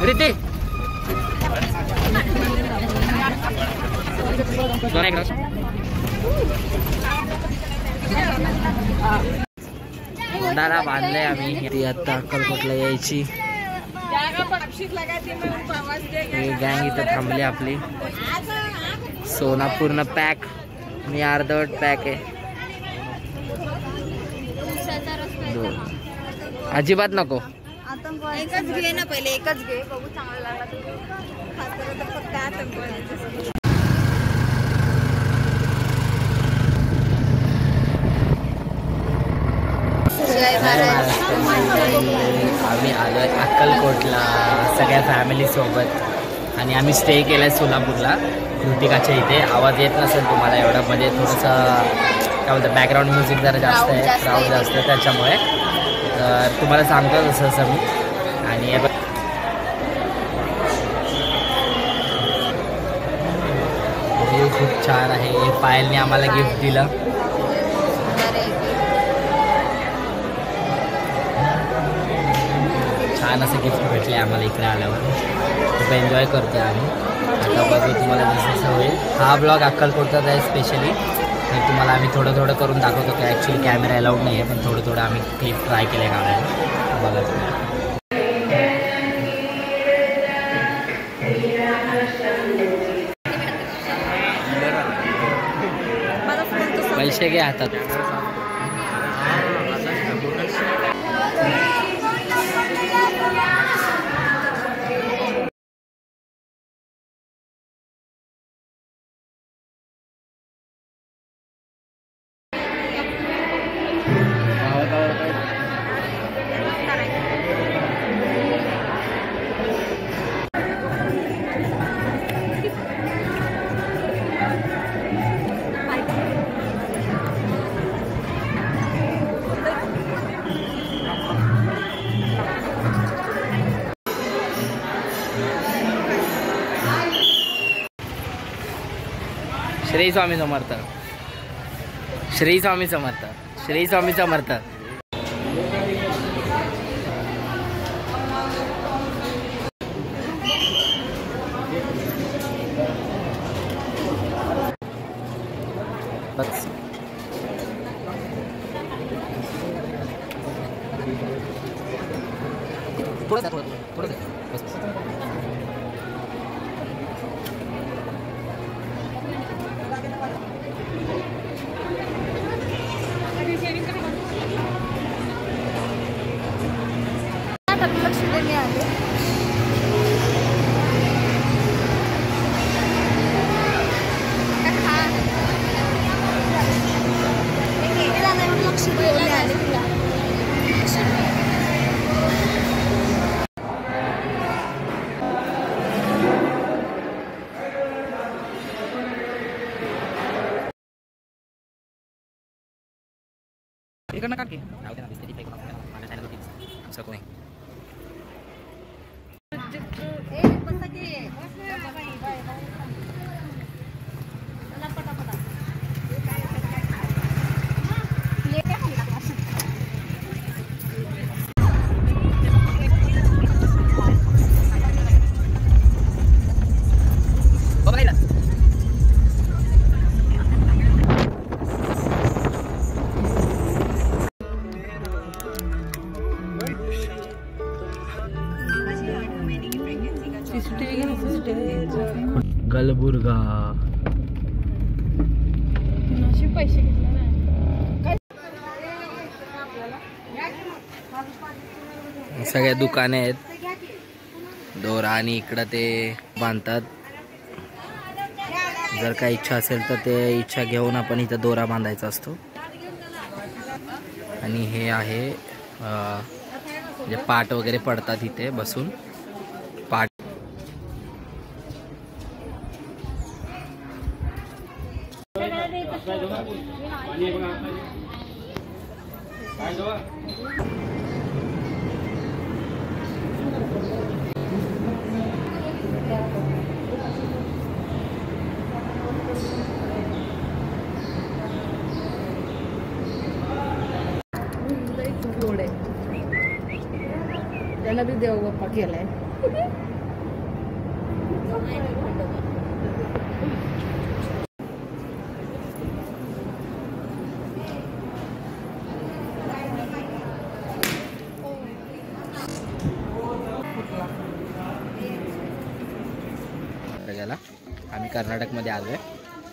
रीती दादा बांधले आम्ही ती आता अक्कलकोटला यायची गँग इथं थांबली आपली. सोना पूर्ण पॅक मी अर्धवट पॅक आहे. अजिबात नको. एकच घे ना पहिले एकच घे बघू चांगला लागला खास करत फक्त आतंकवादी. आम्ही आलोय अक्कलकोटला सगळ्या फॅमिली सोबत आणि आम्ही स्टे केलाय सोलापूरला कृतिकाच्या इथे. आवाज येत नसेल तुम्हाला एवढं म्हणजे थोडंसं काय बोलतं बॅकग्राऊंड म्युझिक जरा जास्त आहे क्राऊड जास्त आहे त्याच्यामुळे. तर तुम्हाला सांगतो तसं मी. आणि हे खूप छान आहे. हे पायलने आम्हाला गिफ्ट दिलं. छान असं गिफ्ट भेटले आम्हाला इकडे आल्यावर. खूप एन्जॉय करतो आम्ही. आता बघू तुम्हाला जसं होईल. हा ब्लॉग अक्कलकोटचाच आहे स्पेशली. तर तुम्हाला आम्ही थोडं थोडं करून दाखवतो की ॲक्च्युली कॅमेरा अलाउड नाही आहे पण थोडं थोडं आम्ही क्लिप ट्राय केले काढायला. बघा तुम्ही. पैसे घे हातात. श्री स्वामी समर्थ. श्री स्वामी समर्थ. श्री स्वामी समर्थ. बस थोडं थोडं बस. इकडनं काढ की. गलबुर्गा. पैसे सगळ्या दुकाने आहेत. दोरा आणि इकडं ते बांधतात. जर काही इच्छा असेल तर ते इच्छा घेऊन आपण इथं दोरा बांधायचा असतो. आणि हे आहे जे पाट वगैरे पडतात इथे बसून. पाट आम्हाला बी देव बाप्पा केलाय. गेला आम्ही कर्नाटकमध्ये आलो आहे.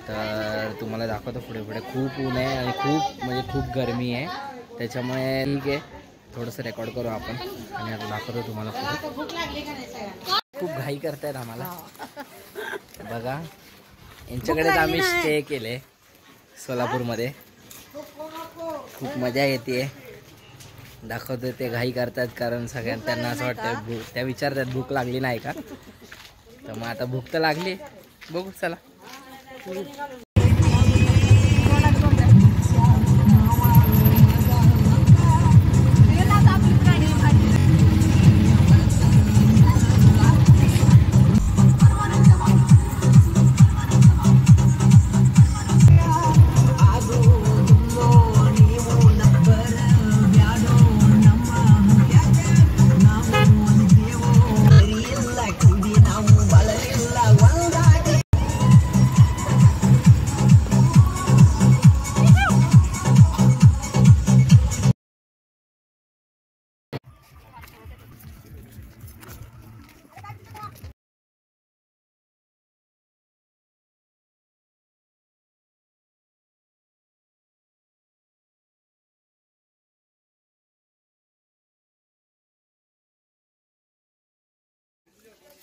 तर तुम्हाला दाखवतो पुढे पुढे. खूप ऊन आहे आणि खूप गरमी आहे. त्याच्यामुळे ठीक आहे थोडंसं रेकॉर्ड करू आपण आणि आता दाखवतो तुम्हाला पुढे. खूप घाई करतायत आम्हाला बघा. यांच्याकडेच आम्ही स्टे केले सोलापूरमध्ये. खूप मजा येते. दाखवतो ते घाई करतात कारण सगळ्यांना त्यांना असं वाटतं त्या विचारतात भूक लागली नाही का. तर मग आता भूक तर लागली. बघू चला.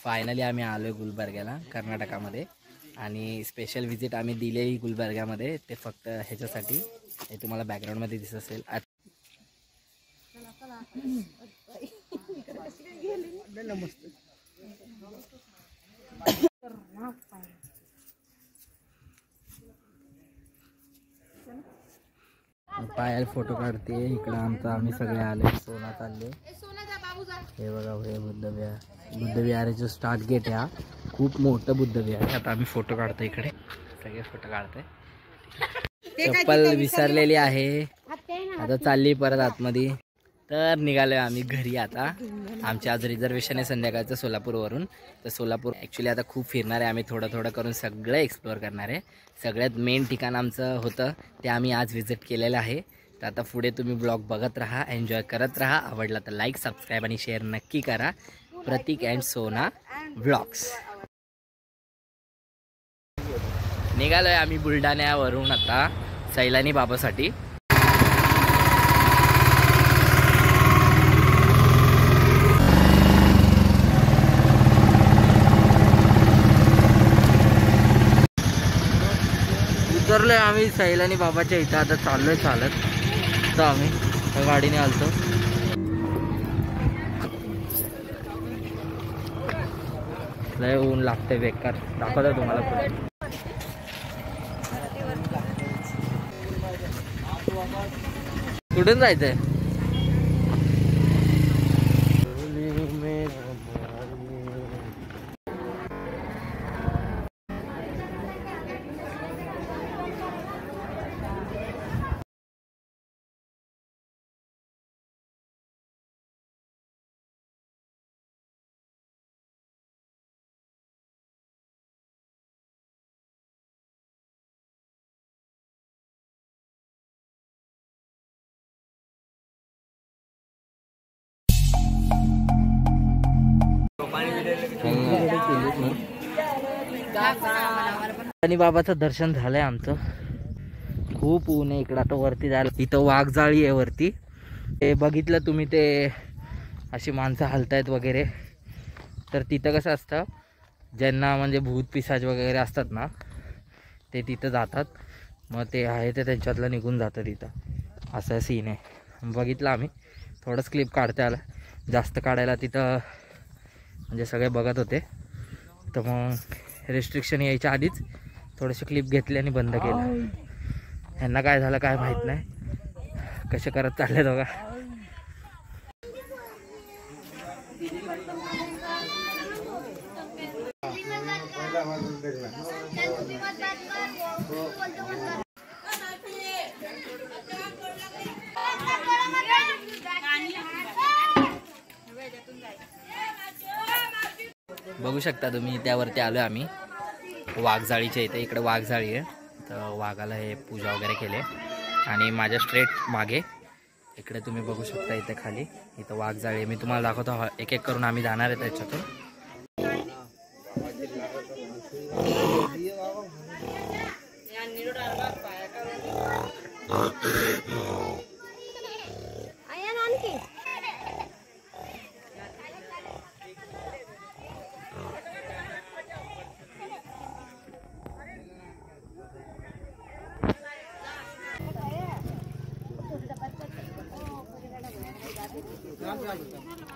फायनली आम्ही आलो आहे गुलबर्ग्याला कर्नाटकामध्ये. आणि स्पेशल व्हिजिट आम्ही दिली गुलबर्ग्यामध्ये. ते फक्त ह्याच्यासाठी. हे तुम्हाला बॅकग्राऊंडमध्ये दिसत असेल. पायल फोटो काढते. इकडं आम्ही सगळे आले. सोना चालले. हे बघा हे बुद्धविहाराचं स्टार्ट गेट आहे. हा खूप मोठं बुद्धविहार आहे. आता आम्ही फोटो काढतो. इकडे सगळे फोटो काढतोय. चप्पल विसरलेली आहे. आता चालली परत आतमध्ये. तर निघालोय आम्ही घरी आता. आमचे आज रिझर्वेशन आहे संध्याकाळचं सोलापूरवरून. तर सोलापूर ॲक्च्युली आता खूप फिरणार आहे आम्ही. थोडं करून सगळं एक्सप्लोअर करणार आहे. सगळ्यात मेन ठिकाण आमचं होतं ते आम्ही आज व्हिजिट केलेलं आहे. तर आता पुढे तुम्ही ब्लॉग बघत राहा, एन्जॉय करत राहा. आवडला तर लाईक, सबस्क्राईब आणि शेअर नक्की करा. प्रतीक अँड सोना ब्लॉग्स. निघालोय आम्ही बुलढाण्यावरून आता सैलानी बाबासाठी. उतरलोय आम्ही सैलानी बाबाच्या इथं. आता चाललोय चालत. तर आम्ही त्या गाडीने आलतो. लय ऊन लागते बेकार. दाखवतो तुम्हाला पुढे. कुठून जायचंय? आणि बाबाचं दर्शन झालंय आमचं. खूप ऊन आहे इकडं. आता वरती जायला. इथं वाघजाळी आहे वरती. ते बघितलं तुम्ही ते अशी माणसं हलतायत वगैरे. तर तिथं कसं असतं ज्यांना म्हणजे भूत पिशाच वगैरे असतात ना ते तिथं जातात. मग ते आहे ते त्यांच्यातलं निघून जातं तिथं. असं सीन आहे. बघितलं आम्ही. थोडंच क्लिप काढता आलं. जास्त काढायला तिथं म्हणजे सगळे बघत होते. तर मग रिस्ट्रिक्शन यायच्या आधीच थोडेसे क्लिप घेतले आणि बंद केलं. ह्यांना काय झालं काय माहीत नाही. कसे करत चालले बघा. याच्यातून जायचं. बघू शकता तुम्ही त्यावरती आलो आम्ही वाघजाळीच्या इथे. इकडे वाघजाळी आहे तर वाघाला हे पूजा वगैरे केले. आणि माझ्या स्ट्रेट मागे इकडे तुम्ही बघू शकता इथे खाली इथं वाघजाळी आहे. मी तुम्हाला दाखवतो एक एक करून आम्ही जाणार आहे त्याच्यातून.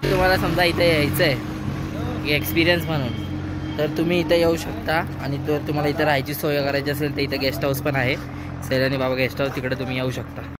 तुम्हाला समजा इथे यायचं आहे एक्सपिरियन्स म्हणून तर तुम्ही इथे येऊ शकता. आणि जर तुम्हाला इथे राहायची सोय करायची असेल तर इथे गेस्ट हाऊस पण आहे. सैलानी बाबा गेस्ट हाऊस, तिकडे तुम्ही येऊ शकता.